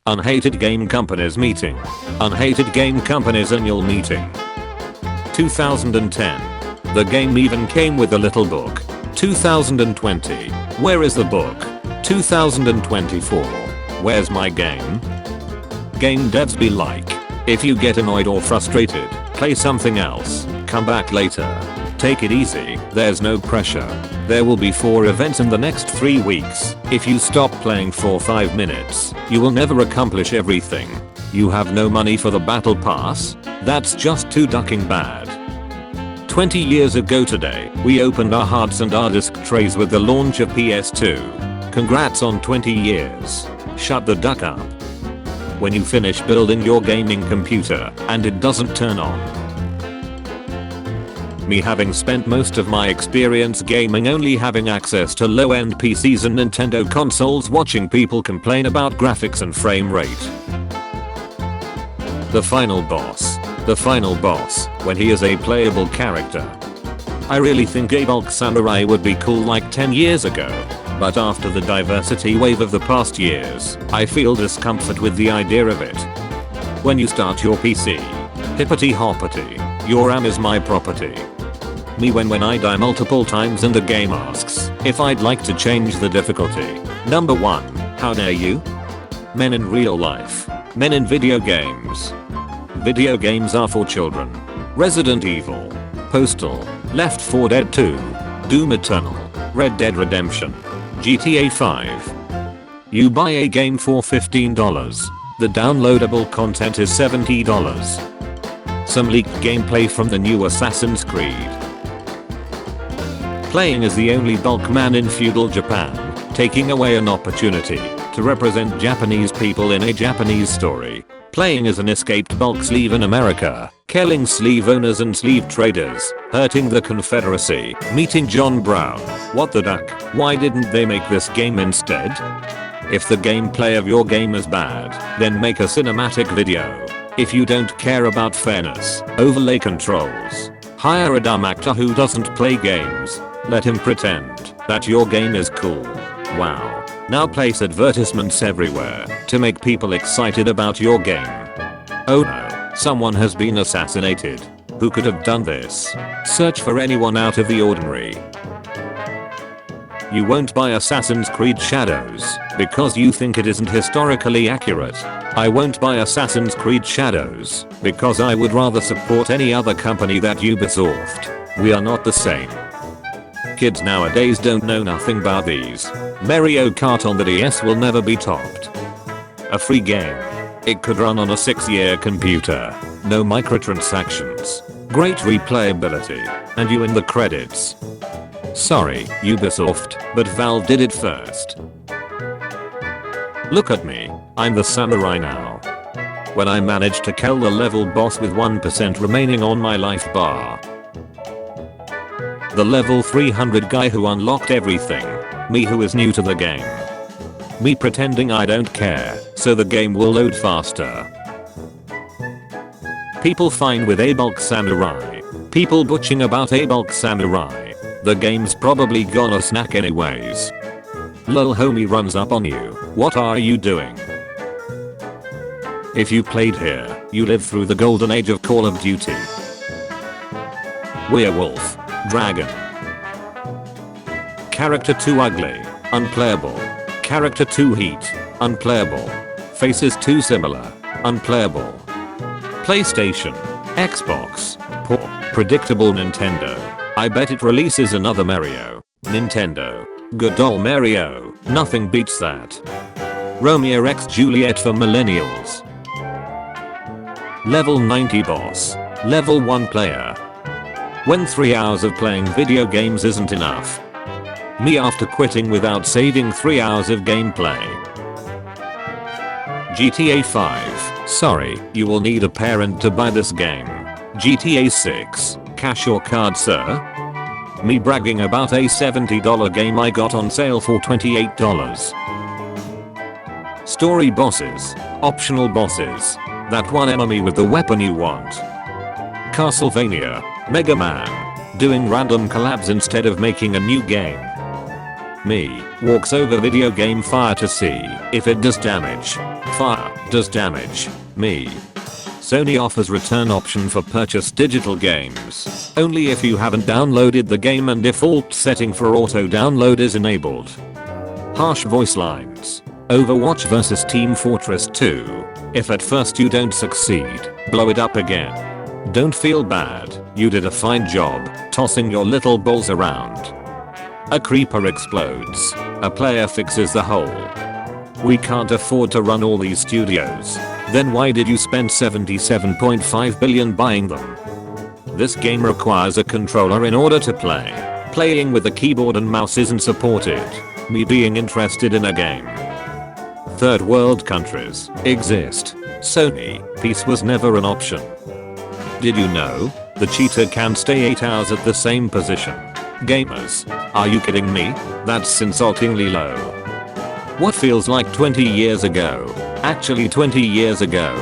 Unhated game companies meeting. Unhated game companies annual meeting. 2010. The game even came with a little book. 2020. Where is the book? 2024. Where's my game? Game devs be like, if you get annoyed or frustrated, play something else. Come back later. Take it easy, there's no pressure. There will be 4 events in the next 3 weeks. If you stop playing for 5 minutes, you will never accomplish everything. You have no money for the battle pass? That's just too ducking bad. 20 years ago today, we opened our hearts and our disc trays with the launch of PS2. Congrats on 20 years. Shut the duck up. When you finish building your gaming computer and it doesn't turn on. Me having spent most of my experience gaming only having access to low-end PCs and Nintendo consoles, watching people complain about graphics and frame rate. The final boss. The final boss, when he is a playable character. I really think a bulk samurai would be cool like 10 years ago, but after the diversity wave of the past years, I feel discomfort with the idea of it. When you start your PC, hippity hoppity, your RAM is my property. Me when I die multiple times and the game asks if I'd like to change the difficulty. Number 1, how dare you? Men in real life. Men in video games. Video games are for children. Resident Evil, Postal, Left 4 Dead 2, Doom Eternal, Red Dead Redemption, GTA 5. You buy a game for $15. The downloadable content is $70. Some leaked gameplay from the new Assassin's Creed. Playing as the only bulk man in feudal Japan, taking away an opportunity to represent Japanese people in a Japanese story. Playing as an escaped bulk sleeve in America, killing sleeve owners and sleeve traders, hurting the Confederacy, meeting John Brown. What the duck? Why didn't they make this game instead? If the gameplay of your game is bad, then make a cinematic video. If you don't care about fairness, overlay controls. Hire a dumb actor who doesn't play games. Let him pretend that your game is cool. Wow. Now place advertisements everywhere to make people excited about your game. Oh no, someone has been assassinated. Who could have done this? Search for anyone out of the ordinary. You won't buy Assassin's Creed Shadows because you think it isn't historically accurate. I won't buy Assassin's Creed Shadows because I would rather support any other company than Ubisoft. We are not the same. Kids nowadays don't know nothing about these. Mario Kart on the DS will never be topped. A free game. It could run on a 6-year computer. No microtransactions. Great replayability. And you in the credits. Sorry, Ubisoft, but Valve did it first. Look at me. I'm the samurai now. When I managed to kill the level boss with 1% remaining on my life bar. The level 300 guy who unlocked everything. Me who is new to the game. Me pretending I don't care, so the game will load faster. People fine with a bulk samurai. People butching about a bulk samurai. The game's probably gonna snack anyways. Lol homie runs up on you. What are you doing? If you played here, you lived through the golden age of Call of Duty. Werewolf. Dragon. Character too ugly. Unplayable. Character too heat. Unplayable. Faces too similar. Unplayable. PlayStation. Xbox. Poor. Predictable Nintendo. I bet it releases another Mario. Nintendo. Good old Mario. Nothing beats that. Romeo x Juliet for millennials. Level 90 boss. Level 1 player. When 3 hours of playing video games isn't enough. Me after quitting without saving 3 hours of gameplay. GTA 5. Sorry, you will need a parent to buy this game. GTA 6. Cash your card, sir. Me bragging about a $70 game I got on sale for $28. Story bosses. Optional bosses. That one enemy with the weapon you want. Castlevania. Mega Man. Doing random collabs instead of making a new game. Me. Walks over video game fire to see if it does damage. Fire does damage. Me. Sony offers return option for purchase digital games. Only if you haven't downloaded the game and default setting for auto download is enabled. Harsh voice lines. Overwatch vs Team Fortress 2. If at first you don't succeed, blow it up again. Don't feel bad, you did a fine job tossing your little balls around. A creeper explodes. A player fixes the hole. We can't afford to run all these studios. Then why did you spend 77.5 billion buying them? This game requires a controller in order to play. Playing with a keyboard and mouse isn't supported. Me being interested in a game. Third world countries exist. Sony, peace was never an option. Did you know? The cheetah can stay 8 hours at the same position. Gamers. Are you kidding me? That's insultingly low. What feels like 20 years ago? Actually 20 years ago.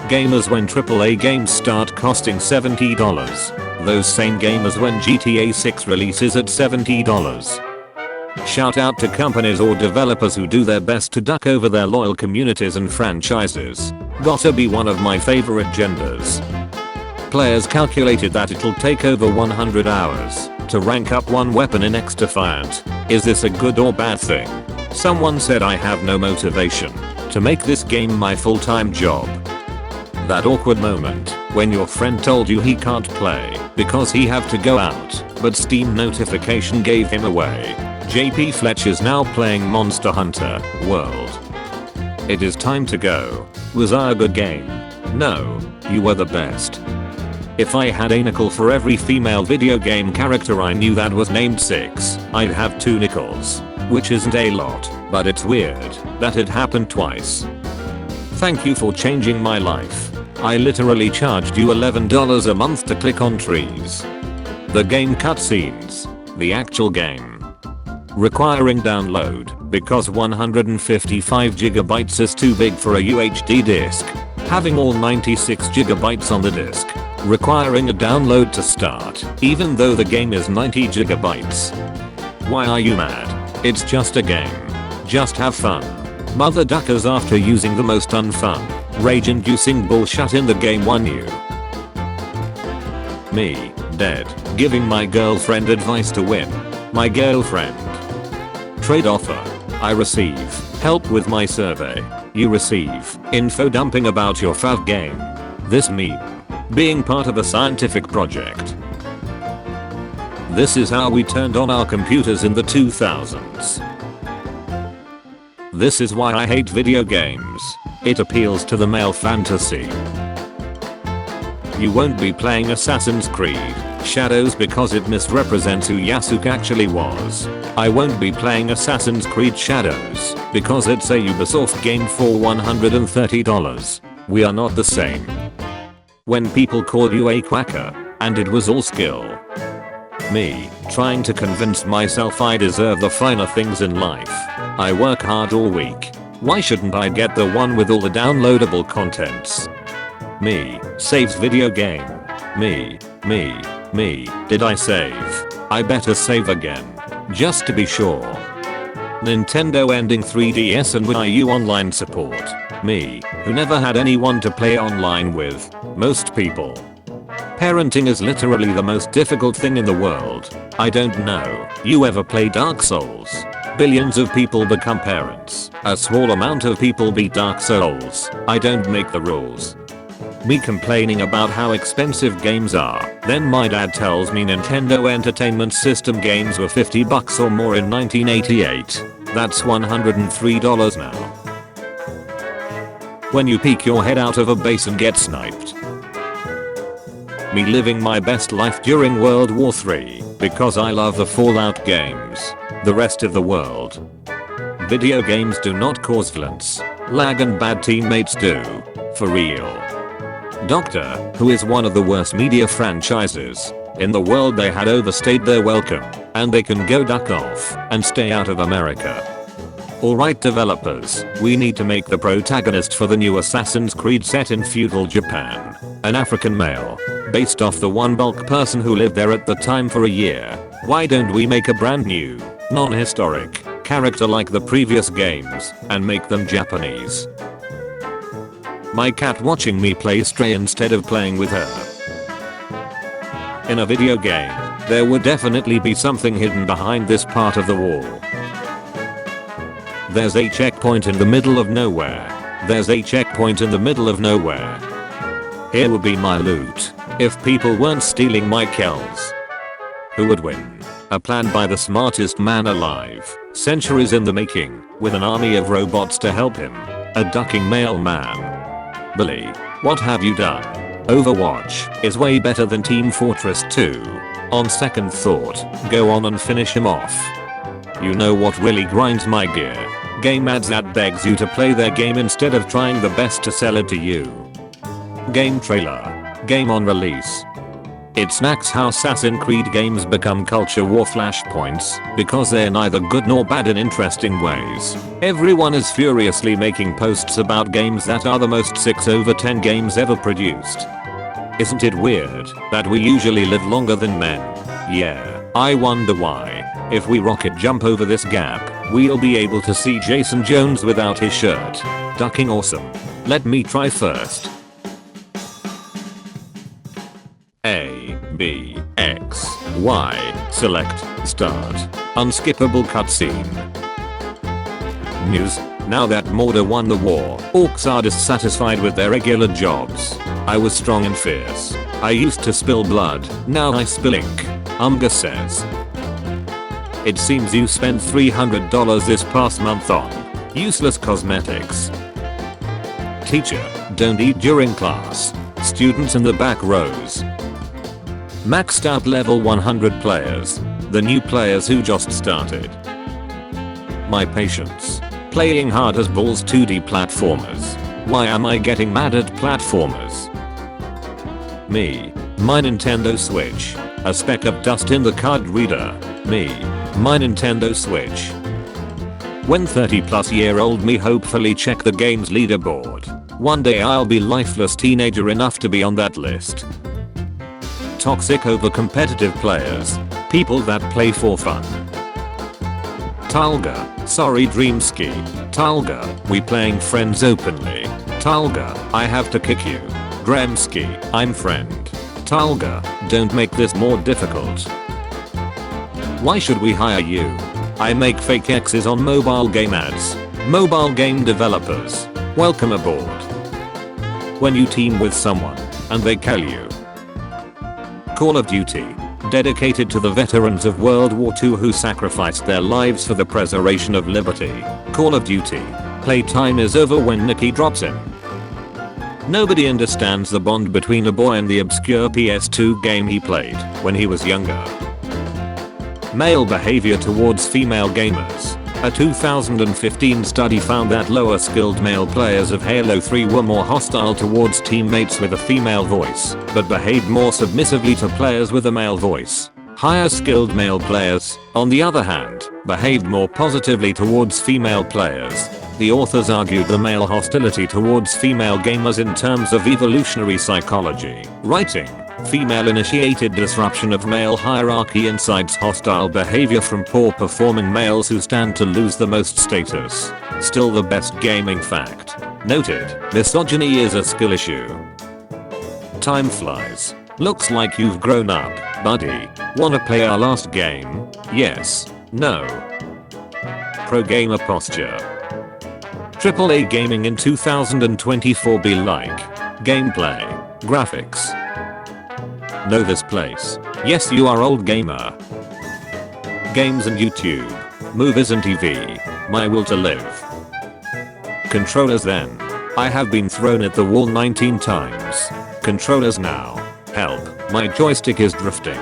Gamers when AAA games start costing $70. Those same gamers when GTA 6 releases at $70. Shout out to companies or developers who do their best to duck over their loyal communities and franchises. Gotta be one of my favorite genders. Players calculated that it'll take over 100 hours to rank up one weapon in X Defiant. Is this a good or bad thing? Someone said I have no motivation to make this game my full-time job. That awkward moment when your friend told you he can't play because he have to go out, but Steam notification gave him away. JP Fletch is now playing Monster Hunter World. It is time to go. Was I a good game? No, you were the best. If I had a nickel for every female video game character I knew that was named 6, I'd have 2 nickels. Which isn't a lot, but it's weird that it happened twice. Thank you for changing my life. I literally charged you $11 a month to click on trees. The game cutscenes. The actual game. Requiring download because 155 GB is too big for a UHD disc. Having all 96 GB on the disc. Requiring a download to start even though the game is 90 GB. Why are you mad? It's just a game. Just have fun. Mother duckers after using the most unfun, rage-inducing bullshit in the game won you. Me, dead, giving my girlfriend advice to win. My girlfriend. Trade offer. I receive help with my survey. You receive info dumping about your fav game. This meme. Being part of a scientific project. This is how we turned on our computers in the 2000s. This is why I hate video games. It appeals to the male fantasy. You won't be playing Assassin's Creed Shadows because it misrepresents who Yasuke actually was. I won't be playing Assassin's Creed Shadows because it's a Ubisoft game for $130. We are not the same. When people call you a quacker, and it was all skill. Me, trying to convince myself I deserve the finer things in life. I work hard all week. Why shouldn't I get the one with all the downloadable contents? Me, saves video game. Me, did I save? I better save again. Just to be sure. Nintendo ending 3DS and Wii U online support. Me, who never had anyone to play online with. Most people. Parenting is literally the most difficult thing in the world. I don't know. You ever play Dark Souls? Billions of people become parents. A small amount of people beat Dark Souls. I don't make the rules. Me complaining about how expensive games are. Then my dad tells me Nintendo Entertainment System games were $50 or more in 1988. That's $103 now. When you peek your head out of a base and get sniped. Me living my best life during World War III because I love the Fallout games. The rest of the world. Video games do not cause violence. Lag and bad teammates do. For real. Doctor Who is one of the worst media franchises in the world. They had overstayed their welcome and they can go duck off and stay out of America. Alright developers, we need to make the protagonist for the new Assassin's Creed set in feudal Japan an African male, based off the one bulk person who lived there at the time for a year. Why don't we make a brand new non-historic character like the previous games and make them Japanese. My cat watching me play Stray instead of playing with her. In a video game, there would definitely be something hidden behind this part of the wall. There's a checkpoint in the middle of nowhere. There's a checkpoint in the middle of nowhere. Here would be my loot if people weren't stealing my kills. Who would win? A plan by the smartest man alive, centuries in the making, with an army of robots to help him. A ducking mailman. Billy, what have you done? Overwatch is way better than Team Fortress 2. On second thought, go on and finish him off. You know what really grinds my gear? Game ads that begs you to play their game instead of trying the best to sell it to you. Game trailer. Game on release. It snacks how Assassin's Creed games become culture war flashpoints because they're neither good nor bad in interesting ways. Everyone is furiously making posts about games that are the most 6/10 games ever produced. Isn't it weird that we usually live longer than men? Yeah, I wonder why. If we rocket jump over this gap, we'll be able to see Jason Jones without his shirt. Ducking awesome. Let me try first. A, B, X, Y, select, start, unskippable cutscene. News. Now that Mordor won the war, orcs are dissatisfied with their regular jobs. I was strong and fierce. I used to spill blood, now I spill ink. Umga says. It seems you spent $300 this past month on useless cosmetics. Teacher, don't eat during class. Students in the back rows. Maxed out level 100 players. The new players who just started. My patience. Playing hard as balls 2D platformers. Why am I getting mad at platformers? Me. My Nintendo Switch. A speck of dust in the card reader. Me. My Nintendo Switch. When 30+ me hopefully check the game's leaderboard. One day I'll be lifeless teenager enough to be on that list. Toxic over competitive players. People that play for fun. Talga, sorry Dreamski. Talga, we playing friends openly. Talga, I have to kick you. Gremski, I'm friend. Talga, don't make this more difficult. Why should we hire you? I make fake X's on mobile game ads. Mobile game developers, welcome aboard. When you team with someone, and they kill you. Call of Duty, dedicated to the veterans of World War II who sacrificed their lives for the preservation of liberty. Call of Duty, playtime is over when Nikki drops in. Nobody understands the bond between a boy and the obscure PS2 game he played when he was younger. Male behavior towards female gamers. A 2015 study found that lower skilled male players of Halo 3 were more hostile towards teammates with a female voice, but behaved more submissively to players with a male voice. Higher skilled male players, on the other hand, behaved more positively towards female players. The authors argued the male hostility towards female gamers in terms of evolutionary psychology, writing, female-initiated disruption of male hierarchy incites hostile behavior from poor-performing males who stand to lose the most status. Still the best gaming fact. Noted, misogyny is a skill issue. Time flies. Looks like you've grown up, buddy. Wanna play our last game? Yes. No. Pro gamer posture. AAA gaming in 2024 be like. Gameplay. Graphics. Know this place. Yes, you are old gamer. Games and YouTube. Movies and TV. My will to live. Controllers then. I have been thrown at the wall 19 times. Controllers now. Help, my joystick is drifting.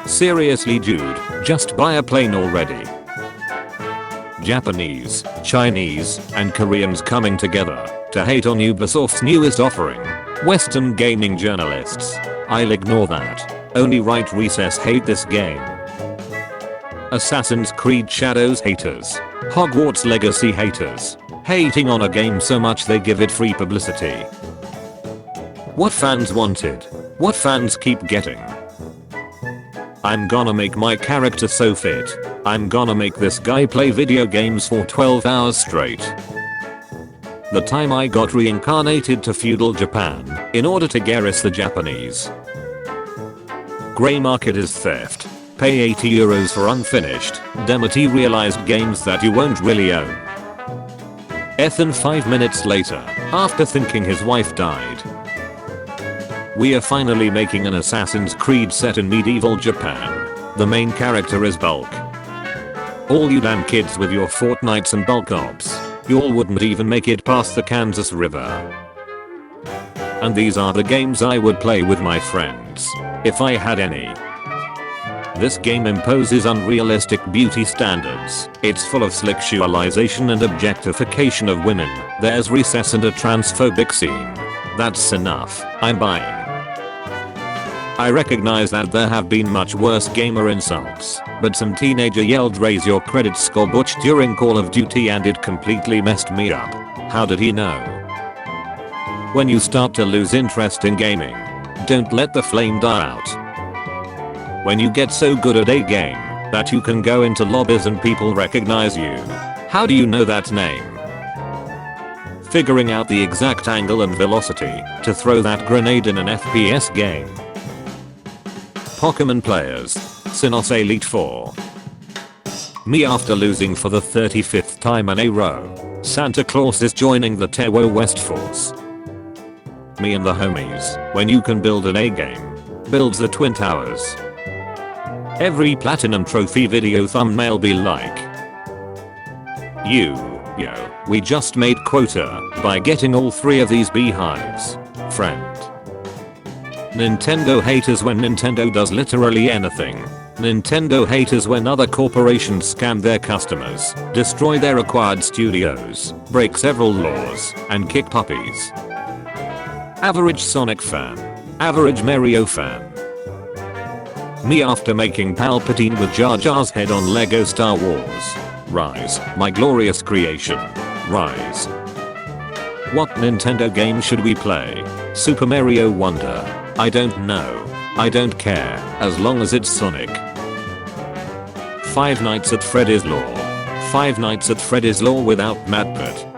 Seriously dude, just buy a plane already. Japanese, Chinese, and Koreans coming together to hate on Ubisoft's newest offering. Western gaming journalists. I'll ignore that. Only right recess hate this game. Assassin's Creed Shadows haters. Hogwarts Legacy haters. Hating on a game so much they give it free publicity. What fans wanted. What fans keep getting. I'm gonna make my character so fit. I'm gonna make this guy play video games for 12 hours straight. The time I got reincarnated to feudal Japan in order to garrus the Japanese. Grey market is theft. Pay 80 euros for unfinished, dematerialized games that you won't really own. Ethan 5 minutes later, after thinking his wife died. We are finally making an Assassin's Creed set in medieval Japan. The main character is Bulk. All you damn kids with your Fortnites and Bulk ops. Y'all wouldn't even make it past the Kansas River. And these are the games I would play with my friends, if I had any. This game imposes unrealistic beauty standards. It's full of slick sexualization and objectification of women. There's recess and a transphobic scene. That's enough. I'm buying. I recognize that there have been much worse gamer insults, but some teenager yelled raise your credit score butch during Call of Duty and it completely messed me up. How did he know? When you start to lose interest in gaming, don't let the flame die out. When you get so good at a game that you can go into lobbies and people recognize you. How do you know that name? Figuring out the exact angle and velocity to throw that grenade in an FPS game. Pokemon players. Sinnoh Elite 4. Me after losing for the 35th time in a row. Santa Claus is joining the Tewo West Force. Me and the homies. When you can build an A game. Builds the Twin Towers. Every platinum trophy video thumbnail be like. Yo, we just made quota by getting all 3 of these beehives. Friend. Nintendo haters when Nintendo does literally anything. Nintendo haters when other corporations scam their customers, destroy their acquired studios, break several laws, and kick puppies. Average Sonic fan. Average Mario fan. Me after making Palpatine with Jar Jar's head on Lego Star Wars. Rise, my glorious creation. Rise. What Nintendo game should we play? Super Mario Wonder. I don't know. I don't care, as long as it's Sonic. Five Nights at Freddy's Law. Five Nights at Freddy's Law without Madpet.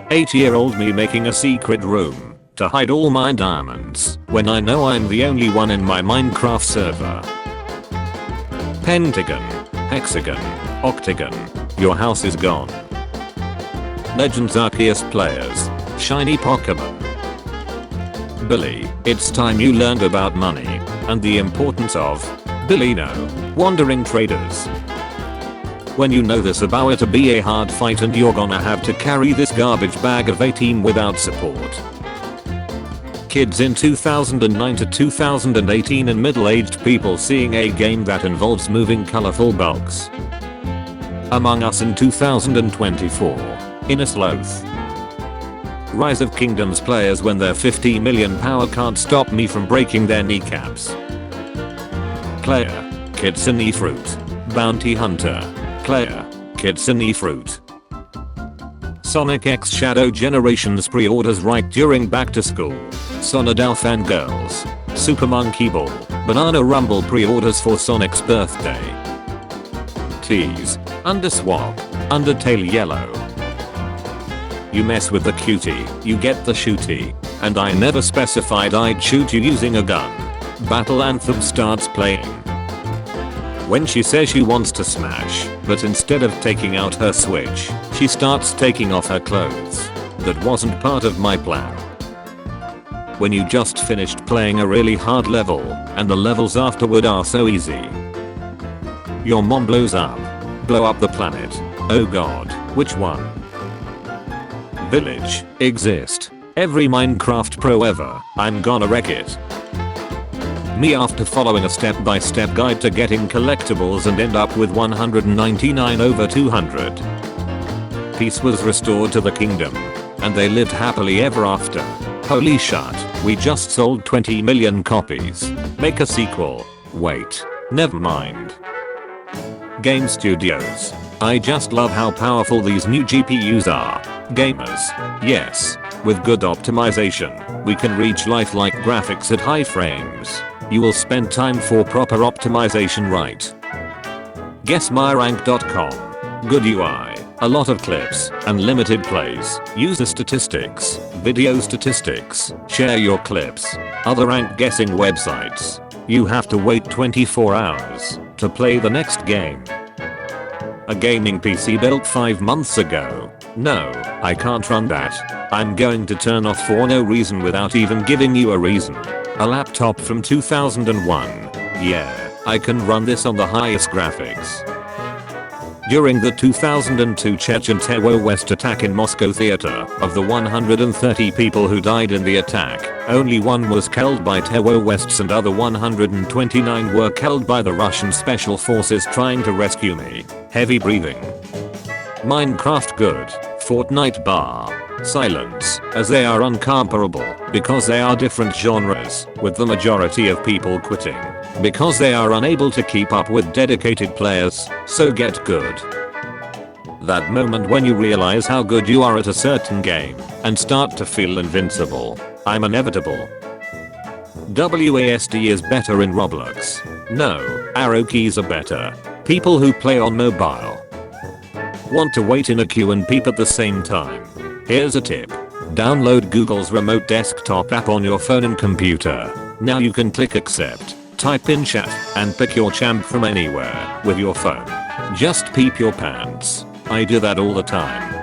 8-year-old me making a secret room to hide all my diamonds when I know I'm the only one in my Minecraft server. Pentagon, hexagon, octagon, your house is gone. Legends Arceus players, shiny Pokemon. Billy, it's time you learned about money and the importance of Billino, wandering traders. When you know this about to be a hard fight and you're gonna have to carry this garbage bag of a team without support. Kids in 2009 to 2018 and middle-aged people seeing a game that involves moving colorful bulks. Among Us in 2024. Inner Sloth. Rise of Kingdoms players when their 50 million power can't stop me from breaking their kneecaps. Claire, Kitsune Fruit. Bounty Hunter. Claire, Kitsune Fruit. Sonic X Shadow Generations pre-orders right during back to school. Sonodal fangirls. Super Monkey Ball. Banana Rumble pre-orders for Sonic's birthday. Tease. Underswap. Undertale Yellow. You mess with the cutie, you get the shooty. And I never specified I'd shoot you using a gun. Battle Anthem starts playing. When she says she wants to smash, but instead of taking out her Switch, she starts taking off her clothes. That wasn't part of my plan. When you just finished playing a really hard level, and the levels afterward are so easy. Your mom blows up. Blow up the planet. Oh god, which one? Village, exist. Every Minecraft pro ever, I'm gonna wreck it. Me after following a step-by-step guide to getting collectibles and end up with 199 over 200. Peace was restored to the kingdom, and they lived happily ever after. Holy shit, we just sold 20 million copies. Make a sequel. Wait, never mind. Game Studios. I just love how powerful these new GPUs are. Gamers. Yes. With good optimization, we can reach lifelike graphics at high frames. You will spend time for proper optimization right. guessmyrank.com. Good UI, a lot of clips, and limited plays. User statistics, video statistics, share your clips. Other rank guessing websites. You have to wait 24 hours to play the next game. A gaming PC built 5 months ago. No, I can't run that. I'm going to turn off for no reason without even giving you a reason. A laptop from 2001. Yeah, I can run this on the highest graphics. During the 2002 Chechen terrorist attack in Moscow theater, of the 130 people who died in the attack, only one was killed by terrorists and other 129 were killed by the Russian special forces trying to rescue me. Heavy breathing. Minecraft good. Fortnite bar. Silence, as they are uncomparable, because they are different genres, with the majority of people quitting. Because they are unable to keep up with dedicated players, so get good. That moment when you realize how good you are at a certain game, and start to feel invincible. I'm inevitable. WASD is better in Roblox. No, arrow keys are better. People who play on mobile want to wait in a queue and peep at the same time. Here's a tip. Download Google's remote desktop app on your phone and computer. Now you can click accept, type in chat, and pick your champ from anywhere with your phone. Just peep your pants. I do that all the time.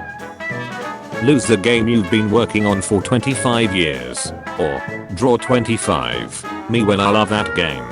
Lose the game you've been working on for 25 years. Or draw 25. Me when I love that game.